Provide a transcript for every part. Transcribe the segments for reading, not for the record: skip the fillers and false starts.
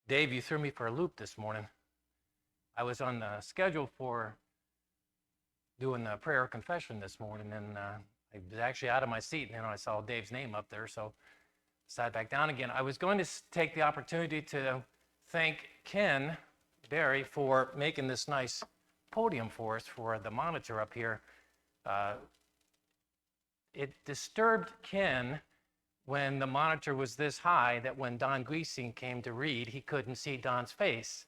Dave, you threw me for a loop this morning. I was on the schedule for doing the prayer confession this morning, and I was actually out of my seat, and then I saw Dave's name up there, so sat back down again. I was going to take the opportunity to thank Ken Barry for making this nice podium for us for the monitor up here. It disturbed Ken when the monitor was this high that when Don Gleasing came to read, he couldn't see Don's face.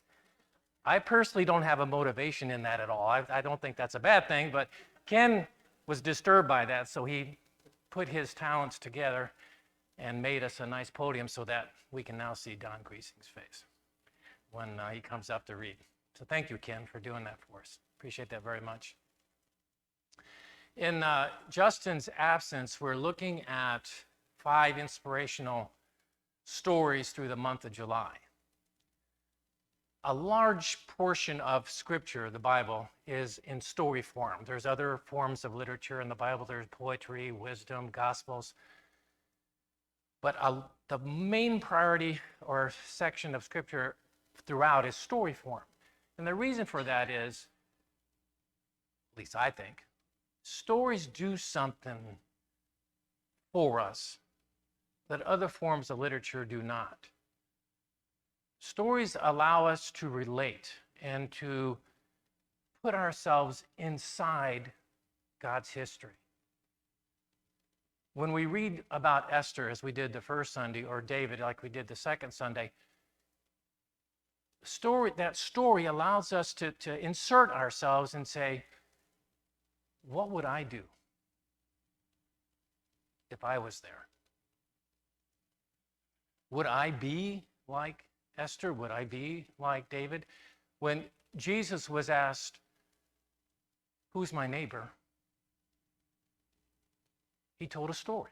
I personally don't have a motivation in that at all. I don't think that's a bad thing, but Ken was disturbed by that, so he put his talents together and made us a nice podium so that we can now see Don Gleasing's face when he comes up to read. So thank you, Ken, for doing that for us. Appreciate that very much. In Justin's absence, we're looking at 5 inspirational stories through the month of July. A large portion of Scripture, the Bible, is in story form. There's other forms of literature in the Bible. There's poetry, wisdom, Gospels. But the main priority or section of Scripture throughout is story form. And the reason for that is, at least I think, stories do something for us that other forms of literature do not. Stories allow us to relate and to put ourselves inside God's history. When we read about Esther, as we did the first Sunday, or David, like we did the second Sunday, that story allows us to insert ourselves and say, what would I do if I was there? Would I be like Esther? Would I be like David? When Jesus was asked, who's my neighbor? He told a story.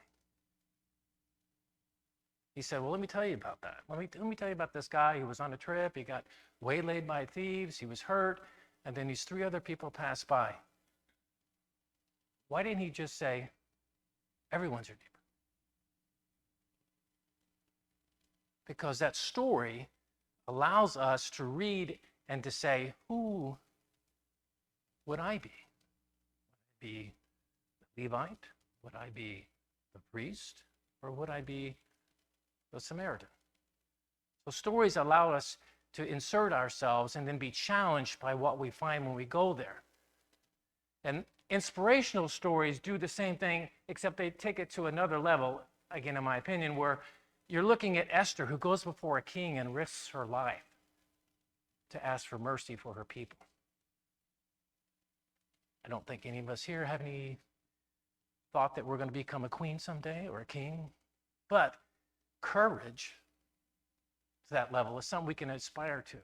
He said, well, let me tell you about that. Let me tell you about this guy who was on a trip. He got waylaid by thieves. He was hurt. And then these 3 other people passed by. Why didn't he just say, everyone's your neighbor? Because that story allows us to read and to say, who would I be? Would I be the Levite? Would I be the priest? Or would I be the Samaritan? So stories allow us to insert ourselves and then be challenged by what we find when we go there. And inspirational stories do the same thing, except they take it to another level, again, in my opinion, where you're looking at Esther, who goes before a king and risks her life to ask for mercy for her people. I don't think any of us here have any thought that we're going to become a queen someday or a king, but courage to that level is something we can aspire to.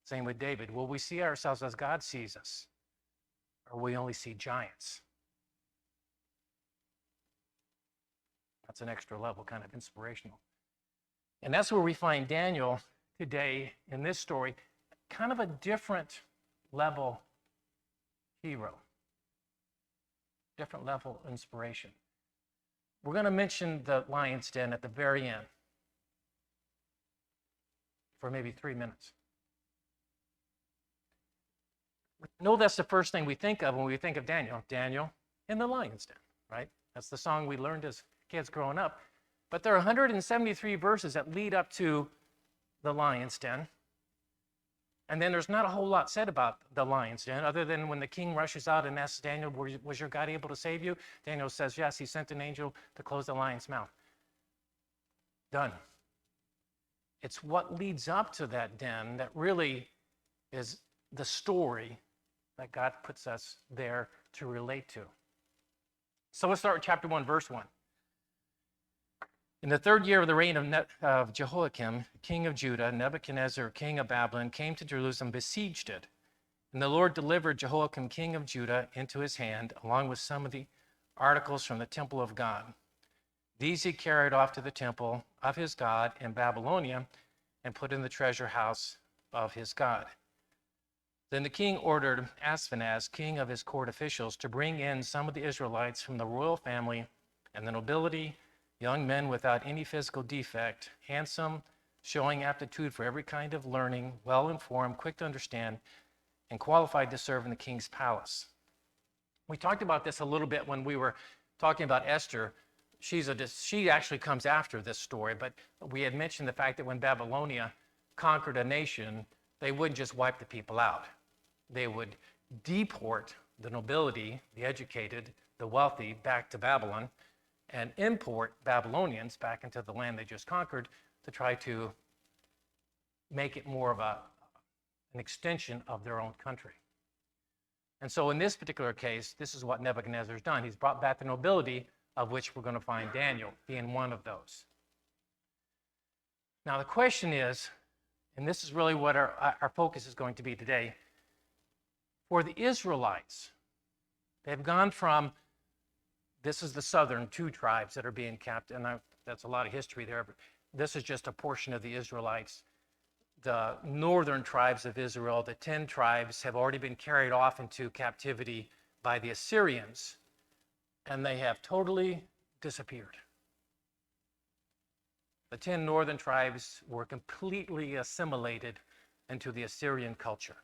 Same with David. Will we see ourselves as God sees us, or will we only see giants? That's an extra level, kind of inspirational. And that's where we find Daniel today in this story, kind of a different level hero, different level inspiration. We're going to mention the lion's den at the very end for maybe 3 minutes. We know that's the first thing we think of when we think of Daniel. Daniel in the lion's den, right? That's the song we learned as kids growing up. But there are 173 verses that lead up to the lion's den. And then there's not a whole lot said about the lion's den, other than when the king rushes out and asks Daniel, was your God able to save you? Daniel says, yes, he sent an angel to close the lion's mouth. Done. It's what leads up to that den that really is the story that God puts us there to relate to. So let's start with chapter 1, verse 1. In the 3rd year of the reign of Jehoiakim, king of Judah, Nebuchadnezzar, king of Babylon, came to Jerusalem, besieged it. And the Lord delivered Jehoiakim, king of Judah, into his hand, along with some of the articles from the temple of God. These he carried off to the temple of his God in Babylonia and put in the treasure house of his God. Then the king ordered Ashpenaz, king of his court officials, to bring in some of the Israelites from the royal family and the nobility, young men without any physical defect, handsome, showing aptitude for every kind of learning, well-informed, quick to understand, and qualified to serve in the king's palace. We talked about this a little bit when we were talking about Esther. She actually comes after this story, but we had mentioned the fact that when Babylonia conquered a nation, they wouldn't just wipe the people out. They would deport the nobility, the educated, the wealthy back to Babylon, and import Babylonians back into the land they just conquered to try to make it more of an extension of their own country. And so in this particular case, this is what Nebuchadnezzar's done. He's brought back the nobility, of which we're going to find Daniel being one of those. Now the question is, and this is really what our focus is going to be today, for the Israelites, they've gone from, this is the southern two tribes that are being captured, and that's a lot of history there, but this is just a portion of the Israelites. The northern tribes of Israel, the 10 tribes, have already been carried off into captivity by the Assyrians, and they have totally disappeared. The 10 northern tribes were completely assimilated into the Assyrian culture.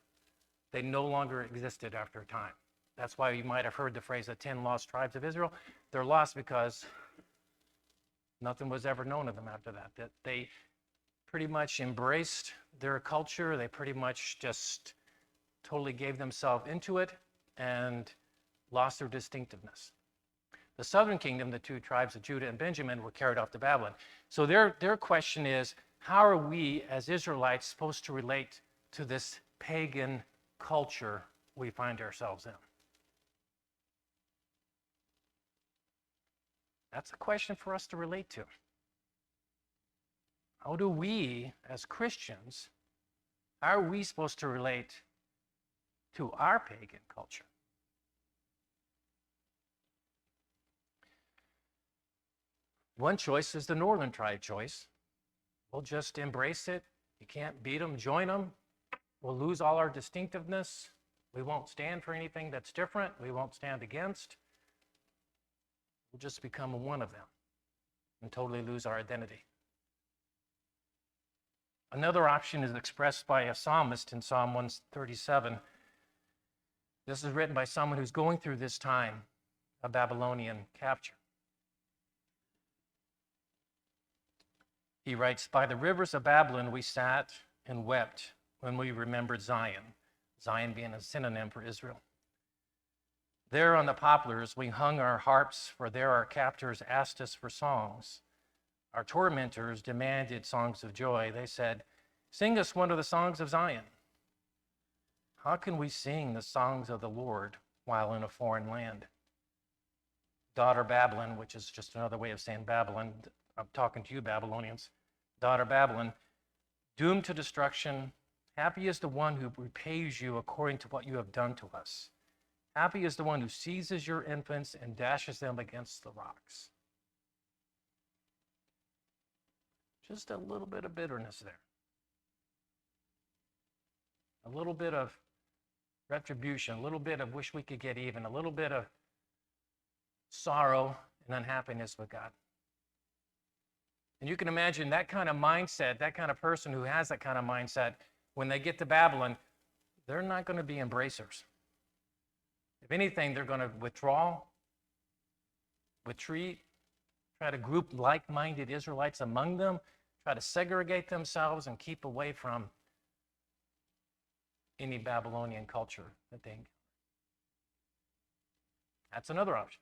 They no longer existed after a time. That's why you might have heard the phrase, the 10 lost tribes of Israel. They're lost because nothing was ever known of them after that. That they pretty much embraced their culture. They pretty much just totally gave themselves into it and lost their distinctiveness. The southern kingdom, the 2 tribes of Judah and Benjamin, were carried off to Babylon. So their question is, how are we as Israelites supposed to relate to this pagan culture we find ourselves in? That's a question for us to relate to. How do we, as Christians, how are we supposed to relate to our pagan culture? One choice is the northern tribe choice. We'll just embrace it. You can't beat them, join them. We'll lose all our distinctiveness. We won't stand for anything that's different. We won't stand against. We'll just become one of them and totally lose our identity. Another option is expressed by a psalmist in Psalm 137. This is written by someone who's going through this time of Babylonian capture. He writes, "By the rivers of Babylon we sat and wept when we remembered Zion," Zion being a synonym for Israel. "There on the poplars we hung our harps, for there our captors asked us for songs. Our tormentors demanded songs of joy. They said, 'Sing us one of the songs of Zion.' How can we sing the songs of the Lord while in a foreign land? Daughter Babylon," which is just another way of saying Babylon. I'm talking to you, Babylonians. "Daughter Babylon, doomed to destruction, happy is the one who repays you according to what you have done to us. Happy is the one who seizes your infants and dashes them against the rocks." Just a little bit of bitterness there. A little bit of retribution, a little bit of wish we could get even, a little bit of sorrow and unhappiness with God. And you can imagine that kind of mindset, that kind of person who has that kind of mindset, when they get to Babylon, they're not going to be embracers. If anything, they're going to withdraw, retreat, try to group like-minded Israelites among them, try to segregate themselves and keep away from any Babylonian culture that they encounter. That's another option.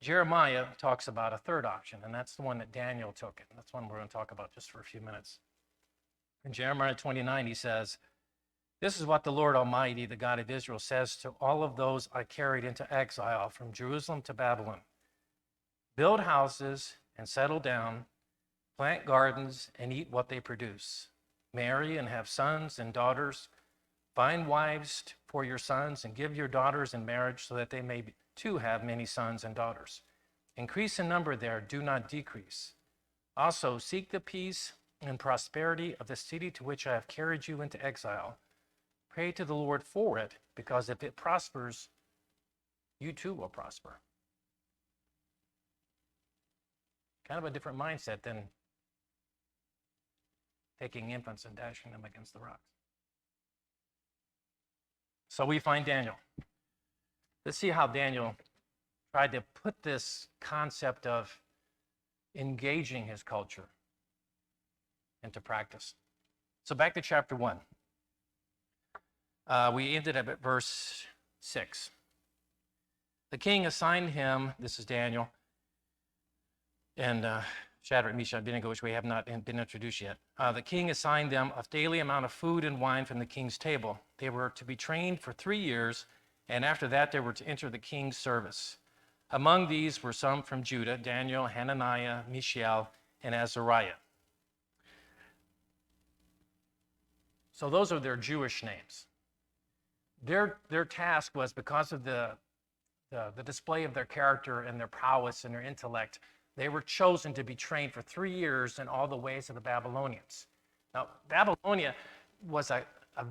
Jeremiah talks about a third option, and that's the one that Daniel took. And that's one we're going to talk about just for a few minutes. In Jeremiah 29, he says, "This is what the Lord Almighty, the God of Israel, says to all of those I carried into exile from Jerusalem to Babylon. Build houses and settle down, plant gardens and eat what they produce. Marry and have sons and daughters. Find wives for your sons and give your daughters in marriage so that they may too have many sons and daughters. Increase in number there, do not decrease. Also seek the peace and prosperity of the city to which I have carried you into exile. Pray to the Lord for it, because if it prospers, you too will prosper." Kind of a different mindset than taking infants and dashing them against the rocks. So we find Daniel. Let's see how Daniel tried to put this concept of engaging his culture into practice. So back to chapter 1. We ended up at verse 6. The king assigned him, this is Daniel, and Shadrach, Meshach, and Abednego, which we have not been introduced yet. The king assigned them a daily amount of food and wine from the king's table. They were to be trained for 3 years, and after that they were to enter the king's service. Among these were some from Judah: Daniel, Hananiah, Mishael, and Azariah. So those are their Jewish names. Their task was, because of the display of their character and their prowess and their intellect, they were chosen to be trained for 3 years in all the ways of the Babylonians. Now, Babylonia was a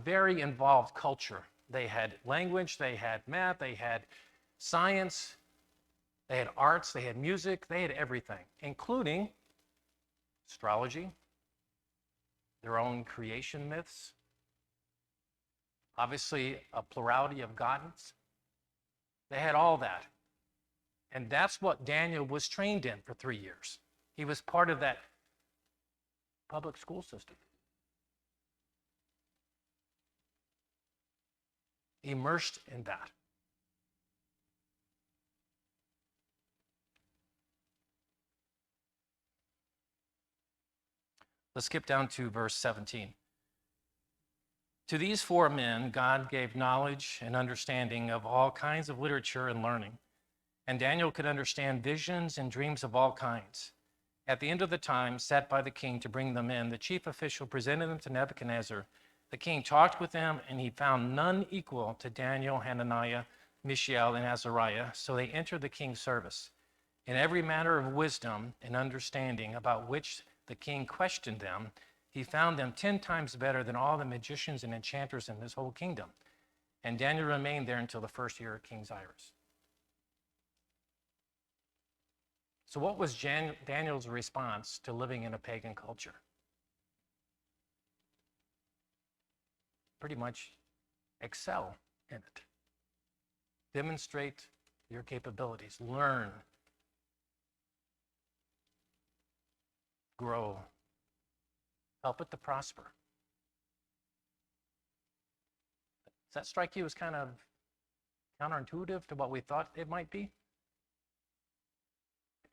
very involved culture. They had language, they had math, they had science, they had arts, they had music, they had everything, including astrology, their own creation myths, obviously a plurality of gods. They had all that. And that's what Daniel was trained in for 3 years. He was part of that public school system. Immersed in that. Let's skip down to verse 17. To these 4 men, God gave knowledge and understanding of all kinds of literature and learning. And Daniel could understand visions and dreams of all kinds. At the end of the time set by the king to bring them in, the chief official presented them to Nebuchadnezzar. The king talked with them, and he found none equal to Daniel, Hananiah, Mishael, and Azariah. So they entered the king's service. In every matter of wisdom and understanding about which the king questioned them, he found them 10 times better than all the magicians and enchanters in his whole kingdom. And Daniel remained there until the first year of King Cyrus. So what was Daniel's response to living in a pagan culture? Pretty much excel in it. Demonstrate your capabilities. Learn. Grow. Help it to prosper. Does that strike you as kind of counterintuitive to what we thought it might be?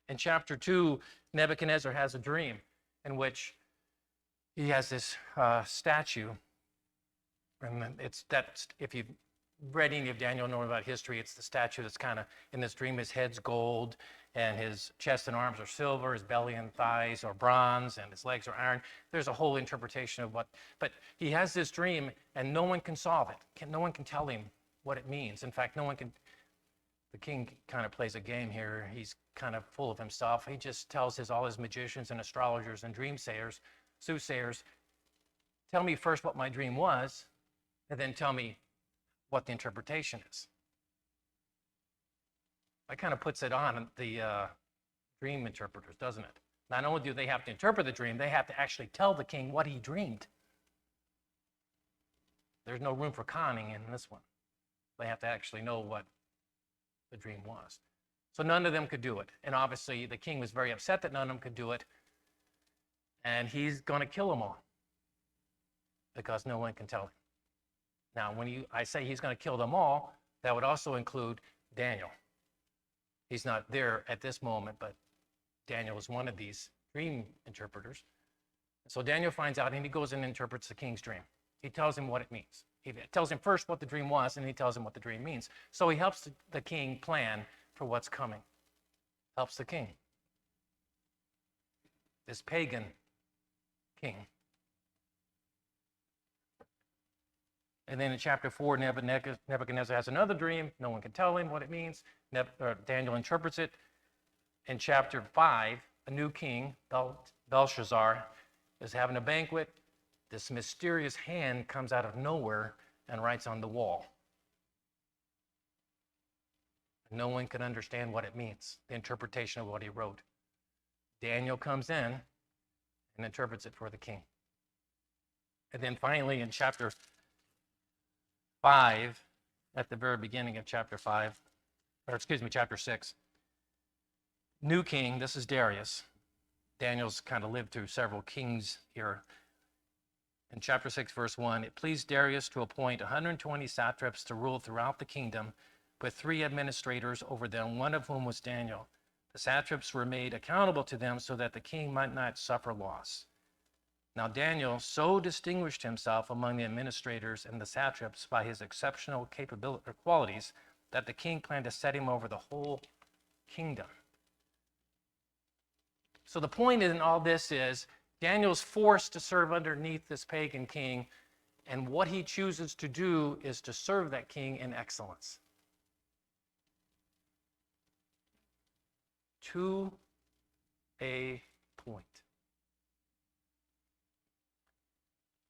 In chapter 2, Nebuchadnezzar has a dream in which he has this statue. And it's that, if you've read any of Daniel, know about history, it's the statue that's kind of, in this dream, his head's gold, and his chest and arms are silver, his belly and thighs are bronze, and his legs are iron. There's a whole interpretation of what, but he has this dream, and no one can solve it. No one can tell him what it means. In fact, no one can. The king kind of plays a game here. He's kind of full of himself. He just tells all his magicians and astrologers and dreamsayers, soothsayers, tell me first what my dream was, and then tell me what the interpretation is. That kind of puts it on the dream interpreters, doesn't it? Not only do they have to interpret the dream, they have to actually tell the king what he dreamed. There's no room for conning in this one. They have to actually know what the dream was. So none of them could do it. And obviously the king was very upset that none of them could do it. And he's going to kill them all because no one can tell him. Now, when I say he's going to kill them all, that would also include Daniel. He's not there at this moment, but Daniel is one of these dream interpreters. So Daniel finds out, and he goes and interprets the king's dream. He tells him what it means. He tells him first what the dream was, and he tells him what the dream means. So he helps the king plan for what's coming. Helps the king. This pagan king. And then in chapter 4, Nebuchadnezzar has another dream. No one can tell him what it means. Daniel interprets it. In chapter 5, a new king, Belshazzar, is having a banquet. This mysterious hand comes out of nowhere and writes on the wall. No one can understand what it means, the interpretation of what he wrote. Daniel comes in and interprets it for the king. And then finally in chapter 5, at the very beginning of chapter 6, new king, this is Darius. Daniel's kind of lived through several kings here. In chapter 6, verse 1, it pleased Darius to appoint 120 satraps to rule throughout the kingdom, with 3 administrators over them, one of whom was Daniel. The satraps were made accountable to them so that the king might not suffer loss. Now Daniel so distinguished himself among the administrators and the satraps by his exceptional qualities that the king planned to set him over the whole kingdom. So the point in all this is Daniel's forced to serve underneath this pagan king, and what he chooses to do is to serve that king in excellence. To a point.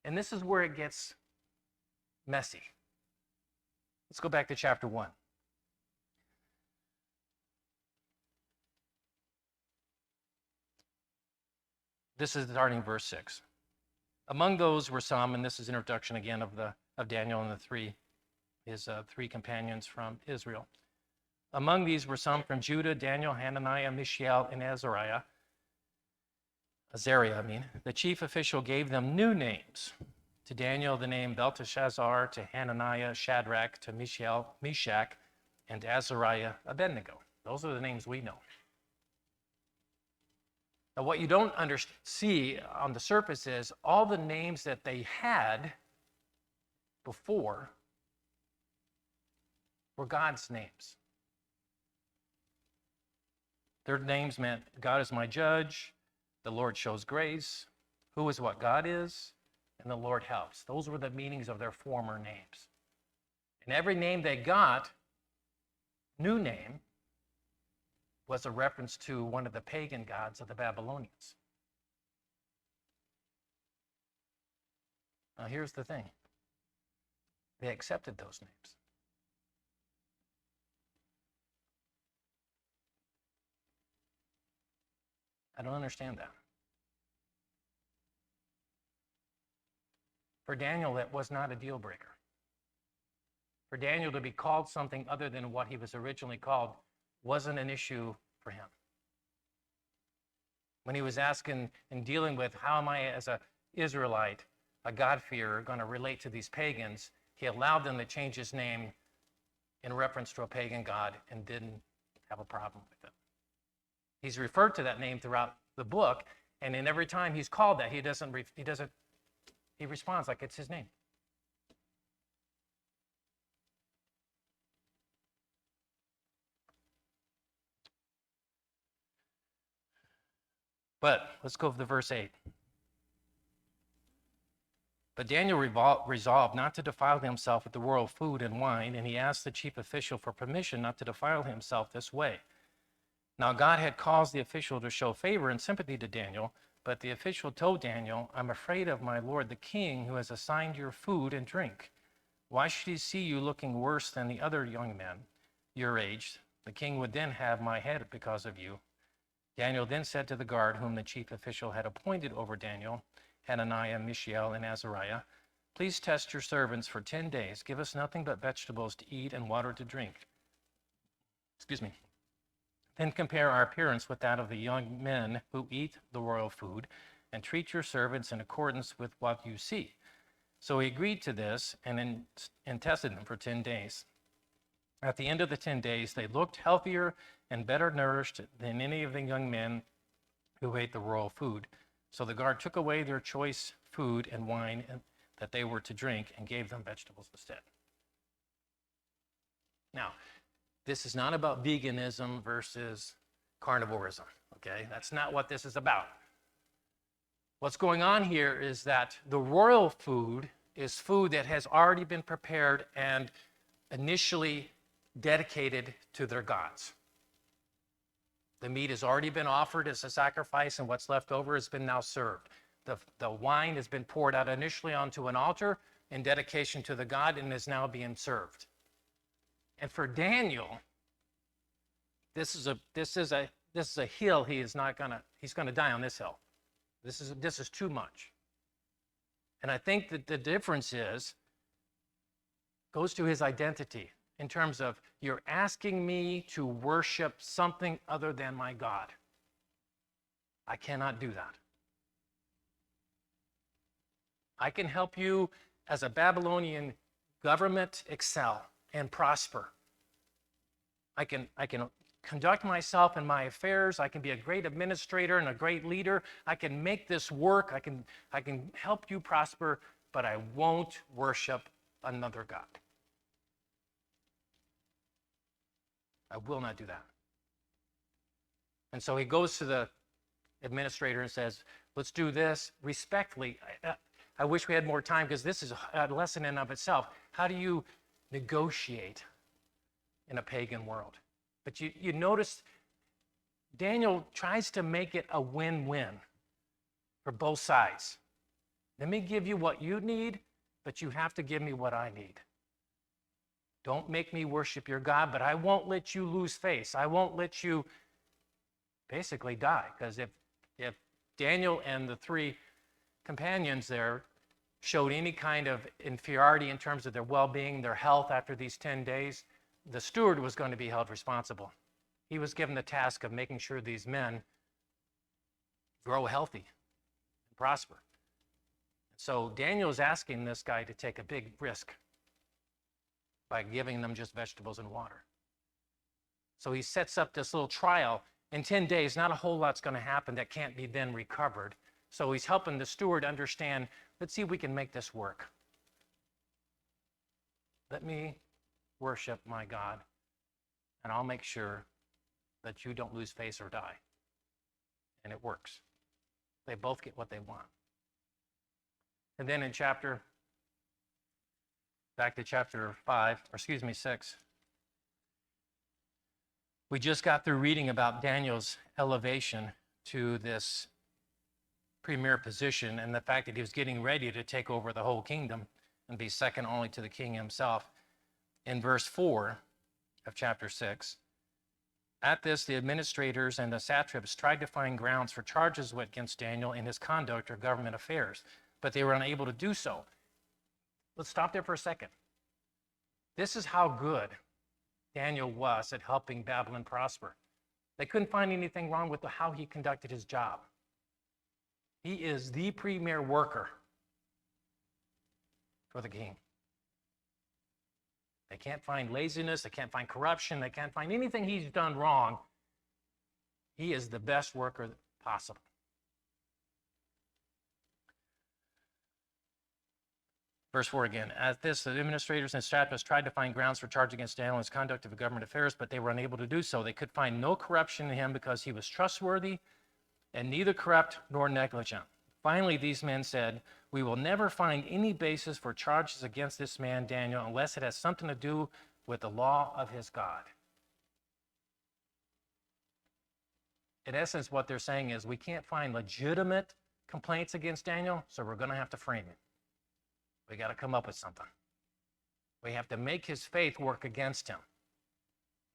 And this is where it gets messy. Let's go back to chapter 1. This is starting verse 6. Among those were some, and this is introduction again of Daniel and his three companions from Israel. Among these were some from Judah: Daniel, Hananiah, Mishael, and Azariah. The chief official gave them new names. To Daniel, the name Belteshazzar; to Hananiah, Shadrach; to Mishael, Meshach; and to Azariah, Abednego. Those are the names we know. Now, what you don't see on the surface is all the names that they had before were God's names. Their names meant God is my judge, the Lord shows grace, who is what God is, and the Lord helps. Those were the meanings of their former names. And every name they got, new name, was a reference to one of the pagan gods of the Babylonians. Now here's the thing. They accepted those names. I don't understand that. For Daniel, that was not a deal breaker. For Daniel to be called something other than what he was originally called wasn't an issue for him. When he was asking and dealing with how am I as an Israelite, a God-fearer, going to relate to these pagans, he allowed them to change his name in reference to a pagan god and didn't have a problem with it. He's referred to that name throughout the book, and in every time he's called that, he responds like it's his name. But let's go to verse 8. But Daniel resolved not to defile himself with the royal food and wine, and he asked the chief official for permission not to defile himself this way. Now God had caused the official to show favor and sympathy to Daniel, but the official told Daniel, I'm afraid of my lord the king, who has assigned your food and drink. Why should he see you looking worse than the other young men your age? The king would then have my head because of you. Daniel then said to the guard whom the chief official had appointed over Daniel, Hananiah, Mishael, and Azariah, please test your servants for 10 days. Give us nothing but vegetables to eat and water to drink. Then compare our appearance with that of the young men who eat the royal food, and treat your servants in accordance with what you see. So he agreed to this and tested them for 10 days. At the end of the 10 days, they looked healthier and better nourished than any of the young men who ate the royal food. So the guard took away their choice food and wine that they were to drink and gave them vegetables instead. Now, this is not about veganism versus carnivorism, okay? That's not what this is about. What's going on here is that the royal food is food that has already been prepared and initially dedicated to their gods. The meat has already been offered as a sacrifice, and what's left over has been now served. The wine has been poured out initially onto an altar in dedication to the god and is now being served. And for Daniel, this is this is a hill he's going to die on this hill. This is too much. And I think that the difference goes to his identity in terms of, you're asking me to worship something other than my God. I cannot do that. I can help you as a Babylonian government excel and prosper. I can conduct myself in my affairs. I can be a great administrator and a great leader. I can make this work. I can help you prosper, but I won't worship another God. I will not do that. And so he goes to the administrator and says, let's do this respectfully. I wish we had more time, because this is a lesson in of itself. How do you negotiate in a pagan world? But you notice Daniel tries to make it a win-win for both sides. Let me give you what you need, but you have to give me what I need. Don't make me worship your God, but I won't let you lose face. I won't let you basically die. Because if Daniel and the three companions there showed any kind of inferiority in terms of their well-being, their health after these 10 days, the steward was going to be held responsible. He was given the task of making sure these men grow healthy and prosper. So Daniel's asking this guy to take a big risk by giving them just vegetables and water. So he sets up this little trial. In 10 days, not a whole lot's going to happen that can't be then recovered. So he's helping the steward understand, let's see if we can make this work. Let me worship my God, and I'll make sure that you don't lose face or die. And it works. They both get what they want. And then in back to chapter 6, we just got through reading about Daniel's elevation to this premier position, and the fact that he was getting ready to take over the whole kingdom and be second only to the king himself. In verse 4 of chapter 6, at this, the administrators and the satraps tried to find grounds for charges against Daniel in his conduct of government affairs, but they were unable to do so. Let's stop there for a second. This is how good Daniel was at helping Babylon prosper. They couldn't find anything wrong with how he conducted his job. He is the premier worker for the king. They can't find laziness, they can't find corruption, they can't find anything he's done wrong. He is the best worker possible. Verse 4 again. At this, the administrators and satraps tried to find grounds for charge against Daniel in his conduct of government affairs, but they were unable to do so. They could find no corruption in him because he was trustworthy and neither corrupt nor negligent. Finally, these men said, we will never find any basis for charges against this man Daniel unless it has something to do with the law of his God. In essence, what they're saying is, we can't find legitimate complaints against Daniel, so we're going to have to frame him. We got to come up with something. We have to make his faith work against him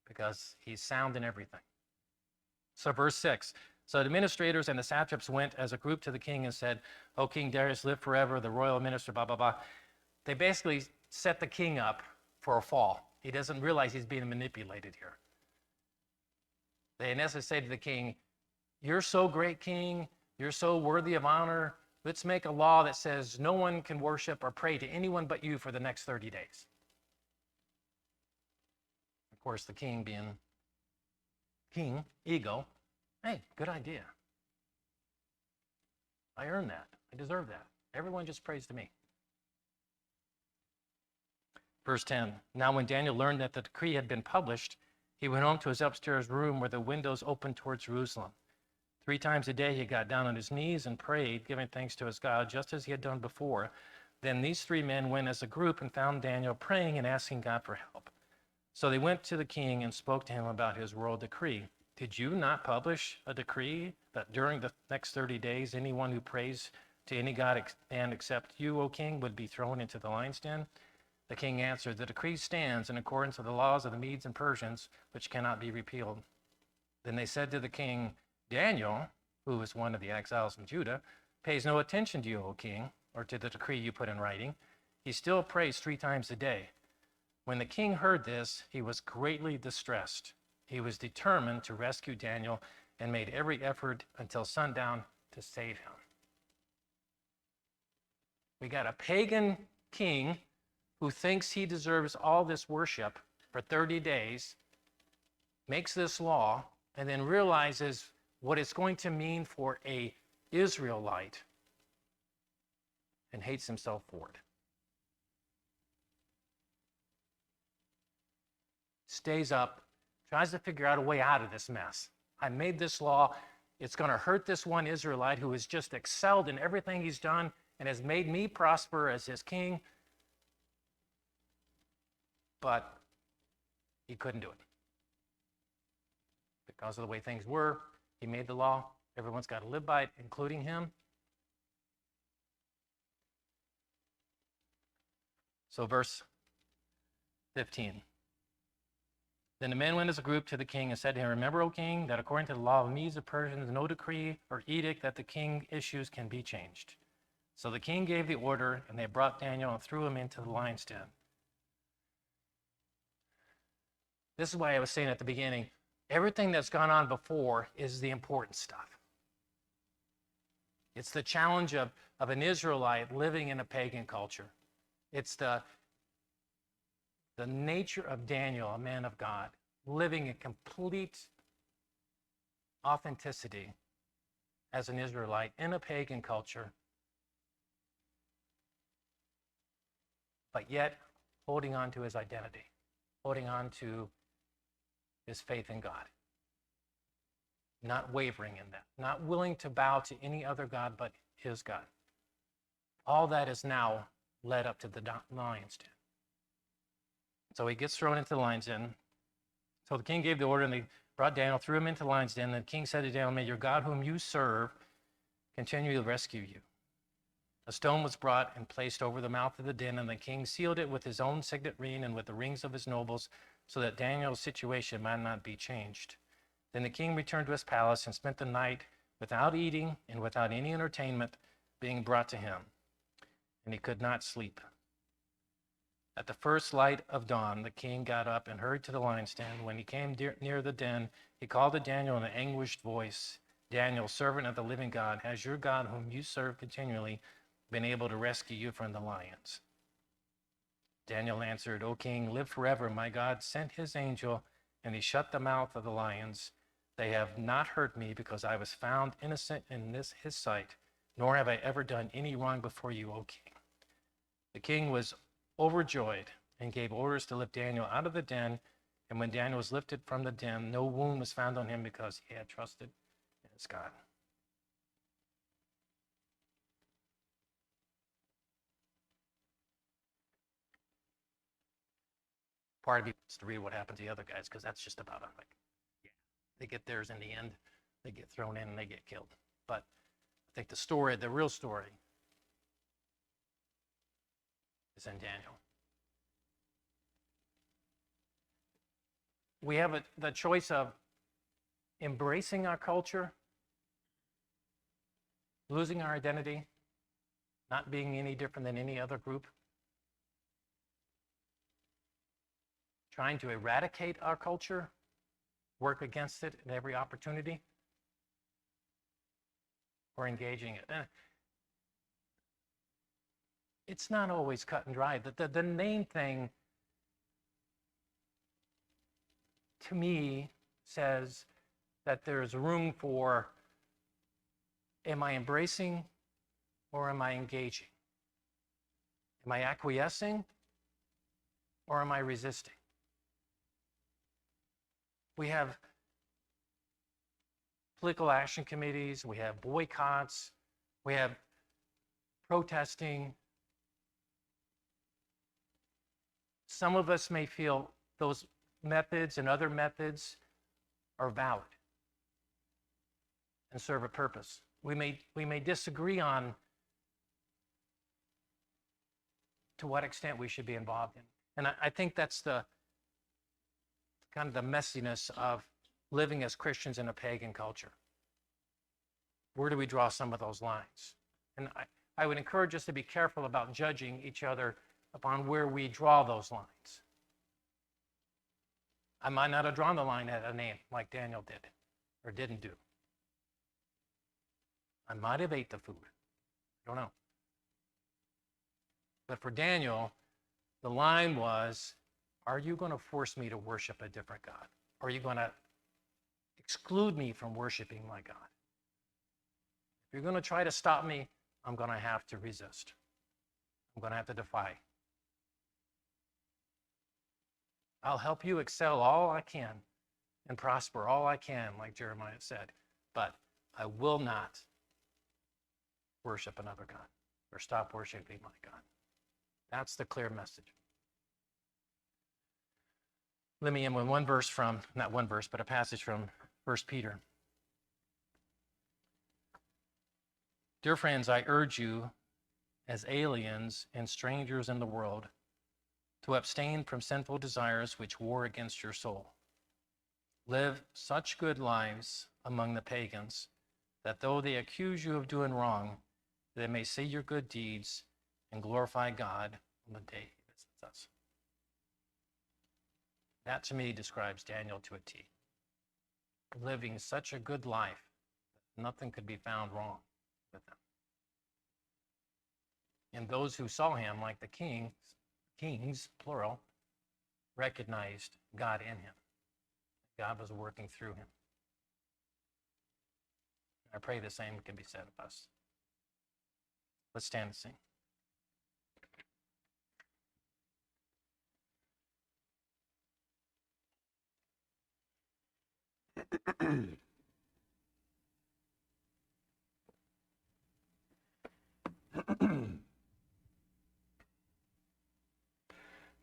because he's sound in everything. So verse 6, so the administrators and the satraps went as a group to the king and said, O King Darius, live forever, the royal minister, blah, blah, blah. They basically set the king up for a fall. He doesn't realize he's being manipulated here. They in essence say to the king, you're so great, king. You're so worthy of honor. Let's make a law that says no one can worship or pray to anyone but you for the next 30 days. Of course, the king being king, ego, hey, good idea. I earned that. I deserve that. Everyone just prays to me. Verse 10, now when Daniel learned that the decree had been published, he went home to his upstairs room where the windows opened towards Jerusalem. 3 times a day he got down on his knees and prayed, giving thanks to his God, just as he had done before. Then these 3 men went as a group and found Daniel praying and asking God for help. So they went to the king and spoke to him about his royal decree. Did you not publish a decree that during the next 30 days, anyone who prays to any god and except you, O king, would be thrown into the lion's den? The king answered, the decree stands in accordance with the laws of the Medes and Persians, which cannot be repealed. Then they said to the king, Daniel, who was one of the exiles from Judah, pays no attention to you, O king, or to the decree you put in writing. He still prays 3 times a day. When the king heard this, he was greatly distressed. He was determined to rescue Daniel and made every effort until sundown to save him. We got a pagan king who thinks he deserves all this worship for 30 days, makes this law, and then realizes what it's going to mean for an Israelite and hates himself for it. Stays up, tries to figure out a way out of this mess. I made this law. It's going to hurt this one Israelite who has just excelled in everything he's done and has made me prosper as his king. But he couldn't do it. Because of the way things were, he made the law. Everyone's got to live by it, including him. So verse 15. Then the men went as a group to the king and said to him, Remember, O king, that according to the law of Medes and Persians, no decree or edict that the king issues can be changed. So the king gave the order, and they brought Daniel and threw him into the lion's den. This is why I was saying at the beginning, everything that's gone on before is the important stuff. It's the challenge of an Israelite living in a pagan culture. It's the nature of Daniel, a man of God, living in complete authenticity as an Israelite in a pagan culture, but yet holding on to his identity, holding on to his faith in God, not wavering in that, not willing to bow to any other God but his God. All that is now led up to the lion's den. So he gets thrown into the lion's den. So the king gave the order, and they brought Daniel, threw him into the lion's den. And the king said to Daniel, May your God whom you serve continue to rescue you. A stone was brought and placed over the mouth of the den, and the king sealed it with his own signet ring and with the rings of his nobles, so that Daniel's situation might not be changed. Then the king returned to his palace and spent the night without eating and without any entertainment being brought to him, and he could not sleep. At the first light of dawn, the king got up and hurried to the lion's den. When he came near the den, he called to Daniel in an anguished voice, Daniel, servant of the living God, has your God, whom you serve continually, been able to rescue you from the lions? Daniel answered, O king, live forever. My God sent his angel, and he shut the mouth of the lions. They have not hurt me, because I was found innocent in his sight, nor have I ever done any wrong before you, O king. The king was overjoyed and gave orders to lift Daniel out of the den. And when Daniel was lifted from the den, no wound was found on him, because he had trusted in his God. Part of me wants to read what happened to the other guys, because that's just about it. Like, yeah, they get theirs in the end, they get thrown in and they get killed. But I think the story, the real story, is in Daniel. We have the choice of embracing our culture, losing our identity, not being any different than any other group, trying to eradicate our culture, work against it at every opportunity, or engaging it. It's not always cut and dry. The main thing to me says that there's room for, am I embracing or am I engaging? Am I acquiescing or am I resisting? We have political action committees, we have boycotts, we have protesting. Some of us may feel those methods and other methods are valid and serve a purpose. We may disagree on to what extent we should be involved in. And I think that's the kind of the messiness of living as Christians in a pagan culture? Where do we draw some of those lines? And I would encourage us to be careful about judging each other upon where we draw those lines. I might not have drawn the line at a name like Daniel did or didn't do. I might have ate the food. I don't know. But for Daniel, the line was, are you going to force me to worship a different God? Or are you going to exclude me from worshiping my God? If you're going to try to stop me, I'm going to have to resist. I'm going to have to defy. I'll help you excel all I can and prosper all I can, like Jeremiah said, but I will not worship another God or stop worshiping my God. That's the clear message. Let me end with one verse from, not one verse, but a passage from 1 Peter. Dear friends, I urge you as aliens and strangers in the world to abstain from sinful desires which war against your soul. Live such good lives among the pagans that though they accuse you of doing wrong, they may see your good deeds and glorify God on the day he visits us. That to me describes Daniel to a T. Living such a good life that nothing could be found wrong with him. And those who saw him, like the kings, plural, recognized God in him. God was working through him. I pray the same can be said of us. Let's stand and sing.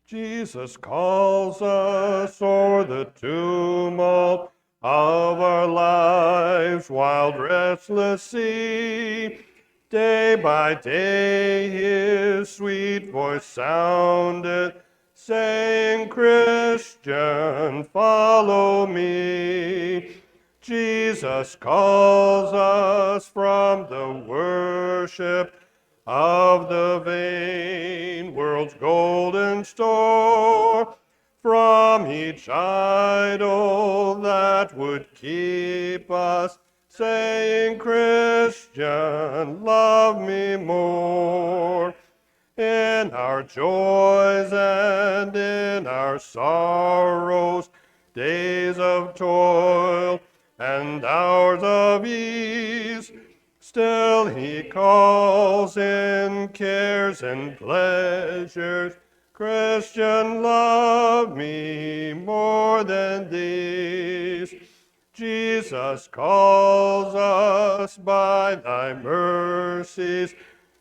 Jesus calls us o'er the tumult of our lives, wild, restless sea. Day by day his sweet voice sounded, saying, Christian, follow me. Jesus calls us from the worship of the vain world's golden store, from each idol that would keep us, saying, Christian, love me more. In our joys and in our sorrows, days of toil and hours of ease, still he calls in cares and pleasures, Christian, love me more than these. Jesus calls us by thy mercies,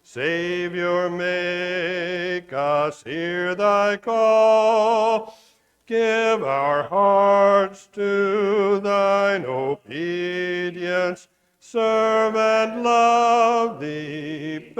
Savior, make us hear thy call. Give our hearts to thine obedience, serve and love thee.